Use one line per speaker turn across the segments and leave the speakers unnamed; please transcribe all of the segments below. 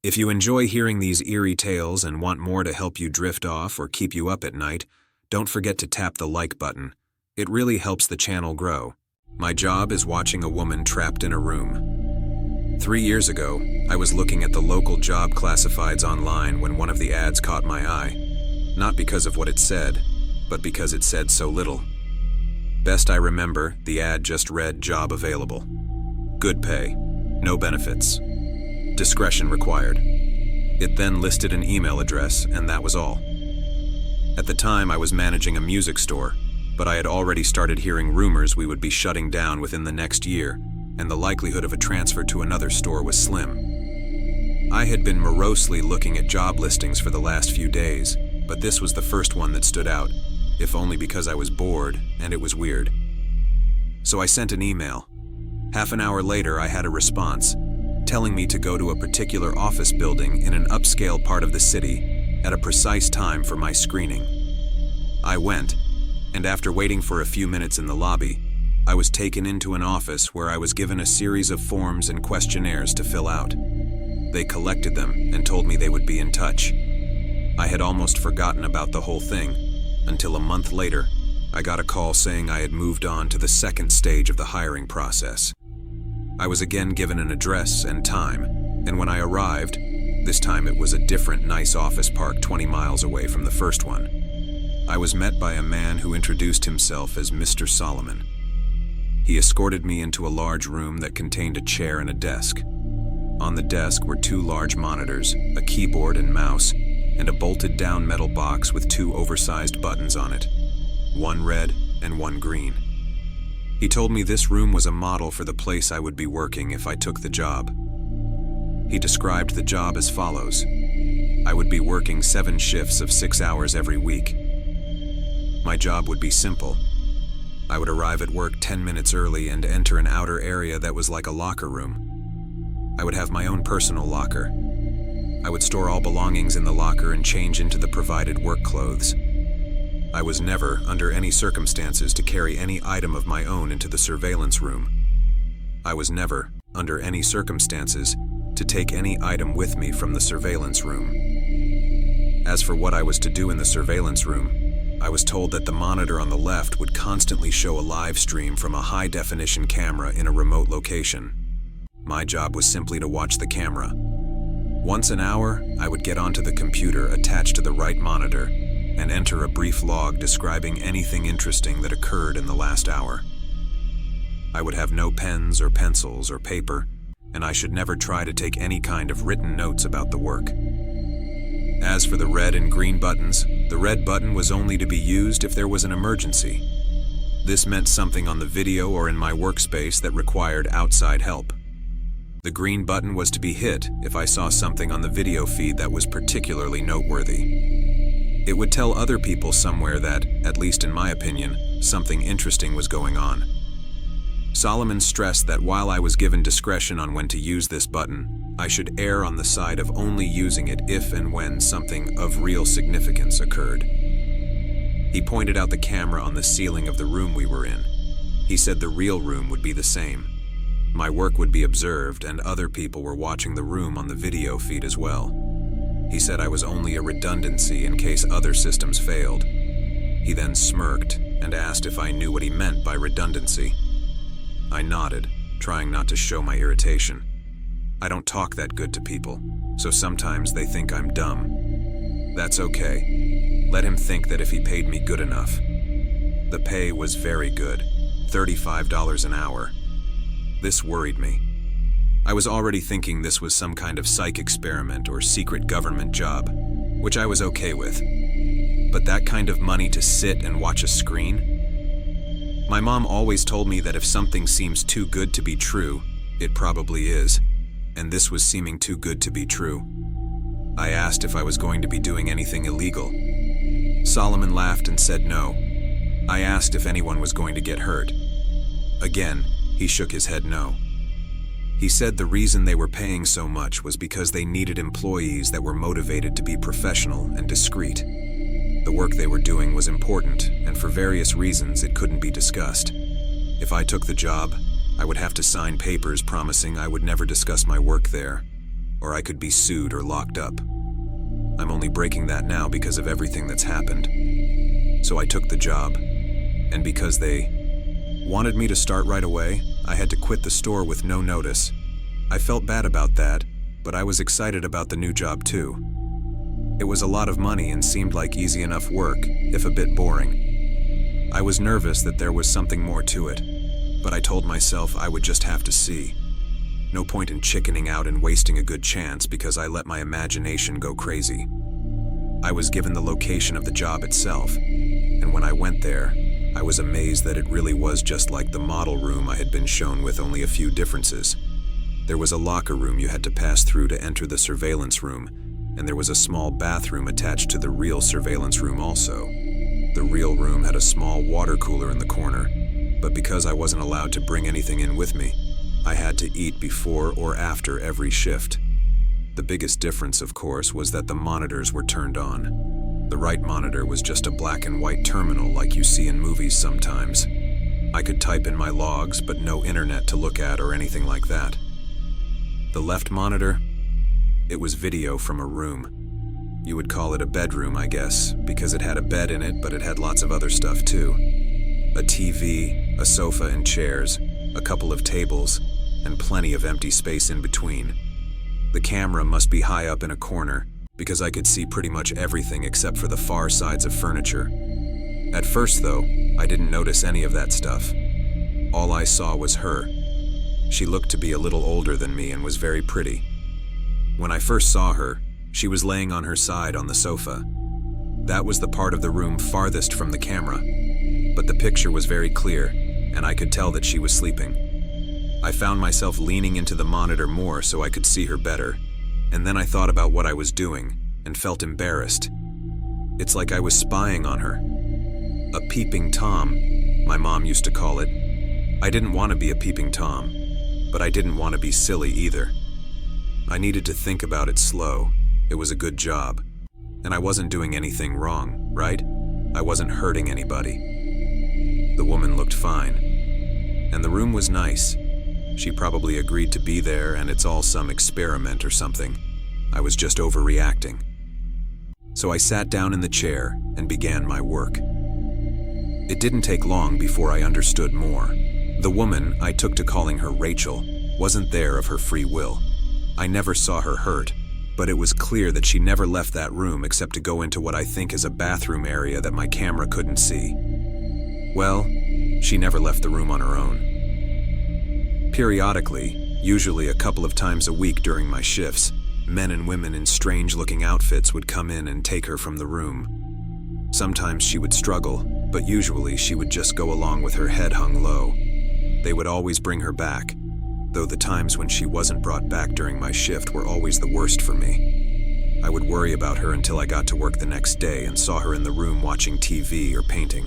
If you enjoy hearing these eerie tales and want more to help you drift off or keep you up at night, don't forget to tap the like button. It really helps the channel grow. My job is watching a woman trapped in a room. 3 years ago, I was looking at the local job classifieds online when one of the ads caught my eye. Not because of what it said, but because it said so little. Best I remember, the ad just read job available. Good pay, no benefits. Discretion required. It then listed an email address, and that was all. At the time, I was managing a music store, but I had already started hearing rumors we would be shutting down within the next year, and the likelihood of a transfer to another store was slim. I had been morosely looking at job listings for the last few days, but this was the first one that stood out, if only because I was bored and it was weird. So I sent an email. Half an hour later, I had a response, telling me to go to a particular office building in an upscale part of the city at a precise time for my screening. I went, and after waiting for a few minutes in the lobby, I was taken into an office where I was given a series of forms and questionnaires to fill out. They collected them and told me they would be in touch. I had almost forgotten about the whole thing, until a month later, I got a call saying I had moved on to the second stage of the hiring process. I was again given an address and time, and when I arrived, this time it was a different nice office park 20 miles away from the first one. I was met by a man who introduced himself as Mr. Solomon. He escorted me into a large room that contained a chair and a desk. On the desk were 2 large monitors, a keyboard and mouse, and a bolted-down metal box with 2 oversized buttons on it, one red and one green. He told me this room was a model for the place I would be working if I took the job. He described the job as follows. I would be working 7 shifts of 6 hours every week. My job would be simple. I would arrive at work 10 minutes early and enter an outer area that was like a locker room. I would have my own personal locker. I would store all belongings in the locker and change into the provided work clothes. I was never, under any circumstances, to carry any item of my own into the surveillance room. I was never, under any circumstances, to take any item with me from the surveillance room. As for what I was to do in the surveillance room, I was told that the monitor on the left would constantly show a live stream from a high-definition camera in a remote location. My job was simply to watch the camera. Once an hour, I would get onto the computer attached to the right monitor and enter a brief log describing anything interesting that occurred in the last hour. I would have no pens or pencils or paper, and I should never try to take any kind of written notes about the work. As for the red and green buttons, the red button was only to be used if there was an emergency. This meant something on the video or in my workspace that required outside help. The green button was to be hit if I saw something on the video feed that was particularly noteworthy. It would tell other people somewhere that, at least in my opinion, something interesting was going on. Solomon stressed that while I was given discretion on when to use this button, I should err on the side of only using it if and when something of real significance occurred. He pointed out the camera on the ceiling of the room we were in. He said the real room would be the same. My work would be observed, and other people were watching the room on the video feed as well. He said I was only a redundancy in case other systems failed. He then smirked and asked if I knew what he meant by redundancy. I nodded, trying not to show my irritation. I don't talk that good to people, so sometimes they think I'm dumb. That's okay. Let him think that if he paid me good enough. The pay was very good, $35 an hour. This worried me. I was already thinking this was some kind of psych experiment or secret government job, which I was okay with. But that kind of money to sit and watch a screen? My mom always told me that if something seems too good to be true, it probably is, and this was seeming too good to be true. I asked if I was going to be doing anything illegal. Solomon laughed and said no. I asked if anyone was going to get hurt. Again, he shook his head no. He said the reason they were paying so much was because they needed employees that were motivated to be professional and discreet. The work they were doing was important, and for various reasons it couldn't be discussed. If I took the job, I would have to sign papers promising I would never discuss my work there. or I could be sued or locked up. I'm only breaking that now because of everything that's happened. So I took the job, and because they wanted me to start right away, I had to quit the store with no notice. I felt bad about that, but I was excited about the new job too. It was a lot of money and seemed like easy enough work, if a bit boring. I was nervous that there was something more to it, but I told myself I would just have to see. No point in chickening out and wasting a good chance because I let my imagination go crazy. I was given the location of the job itself, and when I went there, I was amazed that it really was just like the model room I had been shown, with only a few differences. There was a locker room you had to pass through to enter the surveillance room, and there was a small bathroom attached to the real surveillance room also. The real room had a small water cooler in the corner, but because I wasn't allowed to bring anything in with me, I had to eat before or after every shift. The biggest difference, of course, was that the monitors were turned on. The right monitor was just a black and white terminal like you see in movies sometimes. I could type in my logs, but no internet to look at or anything like that. The left monitor, it was video from a room. You would call it a bedroom, I guess, because it had a bed in it, but it had lots of other stuff too. A TV, a sofa and chairs, a couple of tables, and plenty of empty space in between. The camera must be high up in a corner, because I could see pretty much everything except for the far sides of furniture. At first, though, I didn't notice any of that stuff. All I saw was her. She looked to be a little older than me and was very pretty. When I first saw her, she was laying on her side on the sofa. That was the part of the room farthest from the camera, but the picture was very clear, and I could tell that she was sleeping. I found myself leaning into the monitor more so I could see her better, and then I thought about what I was doing and felt embarrassed. It's like I was spying on her. A peeping Tom, my mom used to call it. I didn't want to be a peeping Tom, but I didn't want to be silly either. I needed to think about it slow. It was a good job, and I wasn't doing anything wrong, right? I wasn't hurting anybody. The woman looked fine, and the room was nice. She probably agreed to be there, and it's all some experiment or something. I was just overreacting. So I sat down in the chair and began my work. It didn't take long before I understood more. The woman, I took to calling her Rachel, wasn't there of her free will. I never saw her hurt, but it was clear that she never left that room except to go into what I think is a bathroom area that my camera couldn't see. Well, she never left the room on her own. Periodically, usually a couple of times a week during my shifts, men and women in strange-looking outfits would come in and take her from the room. Sometimes she would struggle, but usually she would just go along with her head hung low. They would always bring her back, though the times when she wasn't brought back during my shift were always the worst for me. I would worry about her until I got to work the next day and saw her in the room watching TV or painting.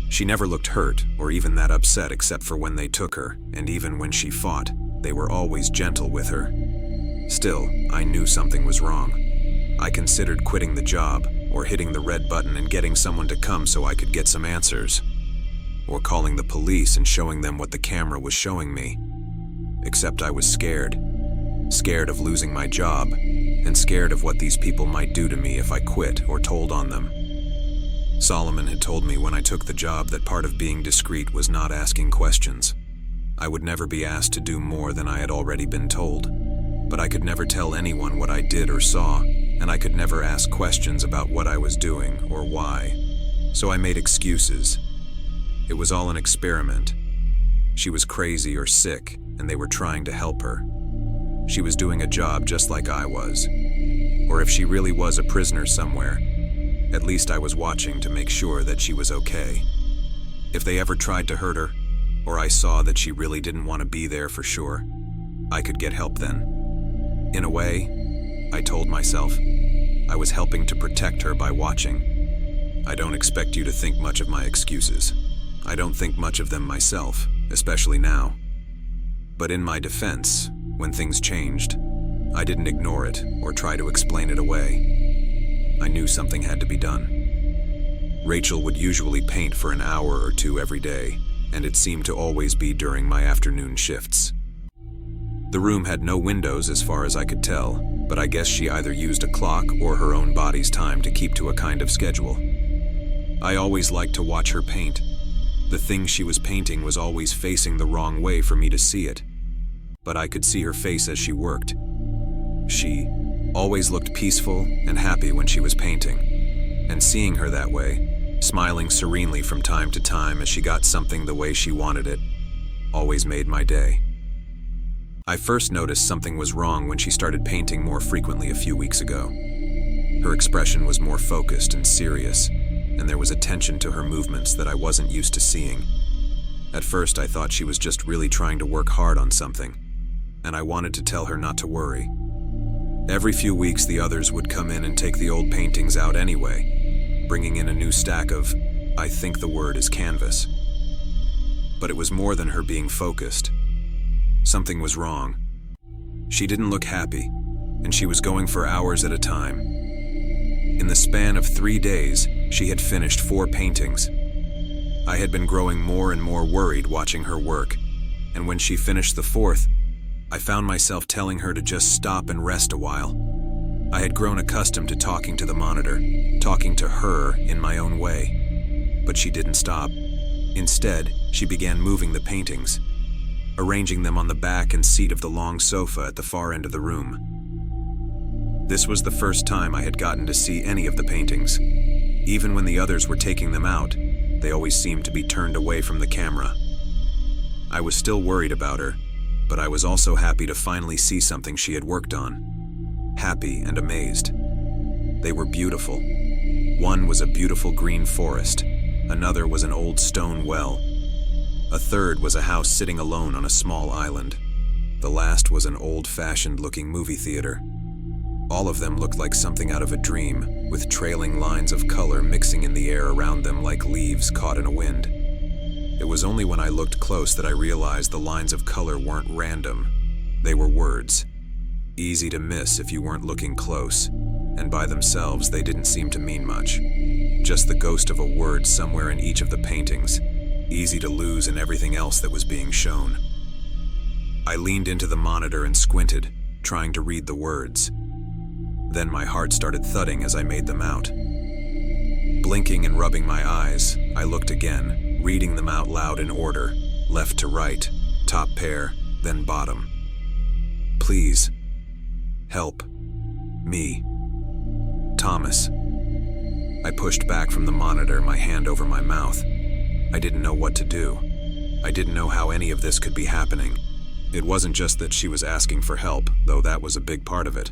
She never looked hurt or even that upset except for when they took her, and even when she fought, they were always gentle with her. Still, I knew something was wrong. I considered quitting the job, or hitting the red button and getting someone to come so I could get some answers. Or calling the police and showing them what the camera was showing me. Except I was scared. Scared of losing my job, and scared of what these people might do to me if I quit or told on them. Solomon had told me when I took the job that part of being discreet was not asking questions. I would never be asked to do more than I had already been told, but I could never tell anyone what I did or saw, and I could never ask questions about what I was doing or why. So I made excuses. It was all an experiment. She was crazy or sick, and they were trying to help her. She was doing a job just like I was. Or if she really was a prisoner somewhere, at least I was watching to make sure that she was okay. If they ever tried to hurt her, or I saw that she really didn't want to be there for sure, I could get help then. In a way, I told myself, I was helping to protect her by watching. I don't expect you to think much of my excuses. I don't think much of them myself, especially now. But in my defense, when things changed, I didn't ignore it or try to explain it away. I knew something had to be done. Rachel would usually paint for an hour or two every day, and it seemed to always be during my afternoon shifts. The room had no windows as far as I could tell, but I guess she either used a clock or her own body's time to keep to a kind of schedule. I always liked to watch her paint. The thing she was painting was always facing the wrong way for me to see it, but I could see her face as she worked. She always looked peaceful and happy when she was painting, and seeing her that way, smiling serenely from time to time as she got something the way she wanted it, always made my day. I first noticed something was wrong when she started painting more frequently a few weeks ago. Her expression was more focused and serious, and there was a tension to her movements that I wasn't used to seeing. At first, I thought she was just really trying to work hard on something, and I wanted to tell her not to worry. Every few weeks, the others would come in and take the old paintings out anyway, bringing in a new stack of, I think the word is canvas. But it was more than her being focused. Something was wrong. She didn't look happy, and she was going for hours at a time. In the span of 3 days, she had finished 4 paintings. I had been growing more and more worried watching her work, and when she finished the 4th, I found myself telling her to just stop and rest a while. I had grown accustomed to talking to the monitor, talking to her in my own way. But she didn't stop. Instead, she began moving the paintings, arranging them on the back and seat of the long sofa at the far end of the room. This was the first time I had gotten to see any of the paintings. Even when the others were taking them out, they always seemed to be turned away from the camera. I was still worried about her, but I was also happy to finally see something she had worked on. Happy and amazed. They were beautiful. One was a beautiful green forest. Another was an old stone well. A third was a house sitting alone on a small island. The last was an old-fashioned looking movie theater. All of them looked like something out of a dream, with trailing lines of color mixing in the air around them like leaves caught in a wind. It was only when I looked close that I realized the lines of color weren't random. They were words. Easy to miss if you weren't looking close, and by themselves they didn't seem to mean much. Just the ghost of a word somewhere in each of the paintings, easy to lose in everything else that was being shown. I leaned into the monitor and squinted, trying to read the words. Then my heart started thudding as I made them out. Blinking and rubbing my eyes, I looked again, reading them out loud in order, left to right, top pair, then bottom. Please, help me. Thomas. I pushed back from the monitor, my hand over my mouth. I didn't know what to do. I didn't know how any of this could be happening. It wasn't just that she was asking for help, though that was a big part of it.